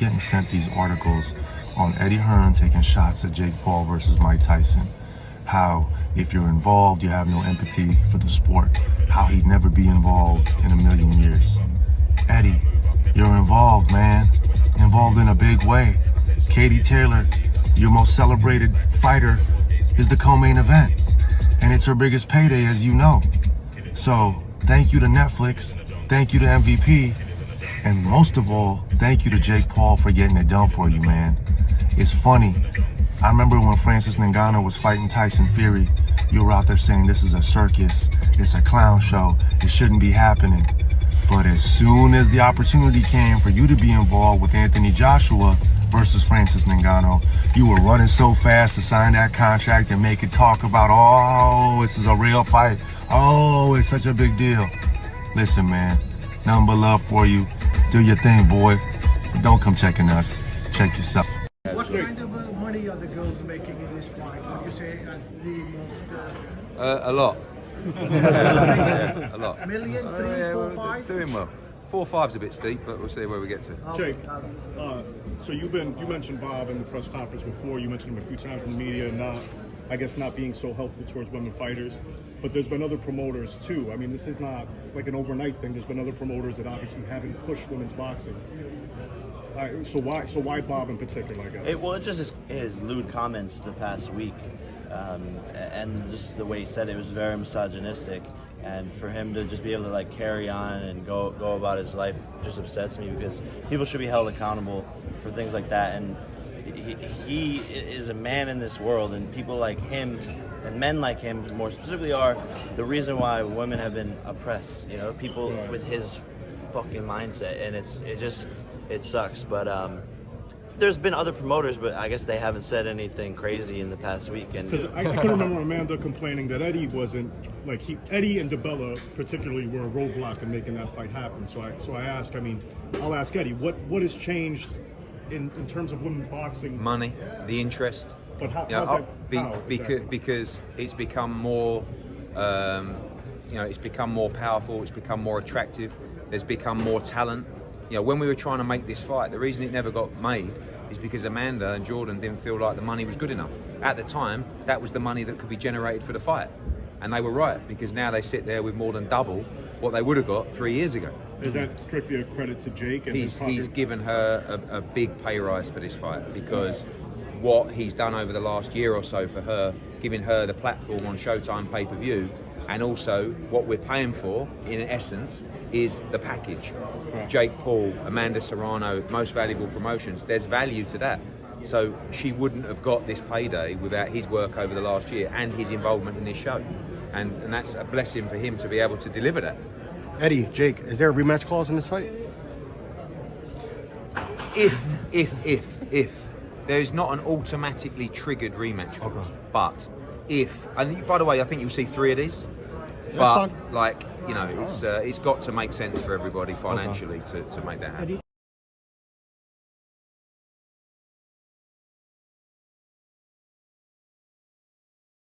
getting sent these articles on Eddie Hearn taking shots at Jake Paul versus Mike Tyson. How if you're involved, you have no empathy for the sport. How he'd never be involved in a million years. Eddie, you're involved, man. Involved in a big way. Katie Taylor, your most celebrated fighter, is the co-main event. And it's her biggest payday, as you know. So, thank you to Netflix. Thank you to MVP. And most of all, thank you to Jake Paul for getting it done for you, man. It's funny. I remember when Francis Ngannou was fighting Tyson Fury, you were out there saying this is a circus, it's a clown show, it shouldn't be happening. But as soon as the opportunity came for you to be involved with Anthony Joshua versus Francis Ngannou, you were running so fast to sign that contract and make it talk about, oh, this is a real fight. Oh, it's such a big deal. Listen, man, nothing but love for you. Do your thing, boy. Don't come checking us. Check yourself. What kind of money are the girls making in this fight? What you say as the most? A lot. Yeah, a lot. Million, three, four, five? Doing well. 4 or 5's a bit steep, but we'll see where we get to. Jake, so you mentioned Bob in the press conference before. You mentioned him a few times in the media, not being so helpful towards women fighters. But there's been other promoters too. I mean, this is not like an overnight thing. There's been other promoters that obviously haven't pushed women's boxing. So why Bob in particular, I guess? It was just his lewd comments the past week, and just the way he said it was very misogynistic. And for him to just be able to like carry on and go about his life just upsets me, because people should be held accountable for things like that. And he is a man in this world, and people like him and men like him more specifically are the reason why women have been oppressed. You know, people with his fucking mindset, and it sucks. But there's been other promoters, but I guess they haven't said anything crazy in the past week. And because I can remember Amanda complaining that Eddie wasn't like Eddie and DeBella particularly were a roadblock in making that fight happen. So I ask. I mean, I'll ask Eddie what has changed in terms of women's boxing? Money, the interest. But how? Because it's become more, it's become more powerful. It's become more attractive. There's become more talent. You know, when we were trying to make this fight, the reason it never got made is because Amanda and Jordan didn't feel like the money was good enough. At the time, that was the money that could be generated for the fight. And they were right, because now they sit there with more than double what they would have got 3 years ago. Is that strictly a credit to Jake? And He's given her a big pay rise for this fight, because what he's done over the last year or so for her, giving her the platform on Showtime pay-per-view, and also what we're paying for, in essence, is the package. Right. Jake Paul, Amanda Serrano, Most Valuable Promotions, there's value to that. So she wouldn't have got this payday without his work over the last year and his involvement in this show. And that's a blessing for him to be able to deliver that. Eddie, Jake, is there a rematch clause in this fight? If. There's not an automatically triggered rematch clause. Okay. But if, and by the way, I think you'll see 3 of these. Yeah, but, it's got to make sense for everybody financially to make that happen. Eddie,